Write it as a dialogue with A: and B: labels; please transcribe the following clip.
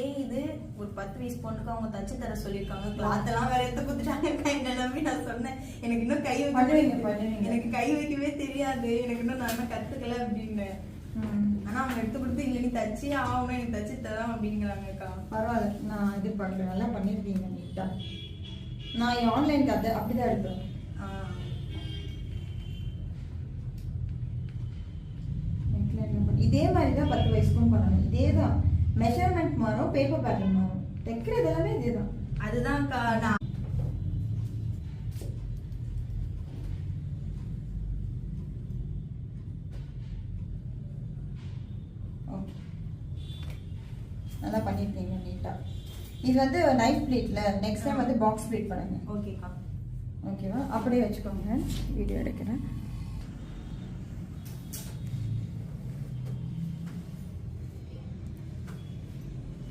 A: இது ஒரு 10 வயசு பொண்ணுக்கு அவங்க தச்சு தர சொல்லியிருக்காங்க. கிளாத் எல்லாம் வேற எடுத்து கொடுத்துட்டாங்க. என்ன நம்பி நான் சொன்னேன் எனக்கு இன்னும் கை எனக்கு கை வைக்கவே தெரியாது, எனக்கு இன்னும் நான் கத்துக்கல அப்படின்னு. ஆனா அவங்க எடுத்து கொடுத்து இல்ல நீ தச்சு ஆகணும், எனக்கு தச்சு தரோம் அப்படிங்கிறாங்கக்கா.
B: பரவாயில்ல, நான் இது பண்றேன், நல்லா பண்ணிருக்கீங்க நீட்டா. நான் ஆன்லைன் கதை அப்படிதான் எடுப்பேன். இதே மாதிரி தான் 10 வயசுக்கும் பண்ணணும். இதே தான் மெஷர்மெண்ட் மாறும், பேப்பர் பேட்டர்ன் மாறும், தைக்கிறது எல்லாமே இதே தான்.
A: அதுதான்க்கா நான்
B: ஓகே நல்லா பண்ணிருக்கீங்க நீட்டா. இது வந்து நைஃப் ப்ளீட்ல, நெக்ஸ்ட் டைம் வந்து பாக்ஸ் ப்ளீட் பண்ணுங்க.
A: ஓகேக்கா.
B: ஓகேவா? அப்படியே வச்சுக்கோங்க, வீடியோ எடுக்கிறேன்.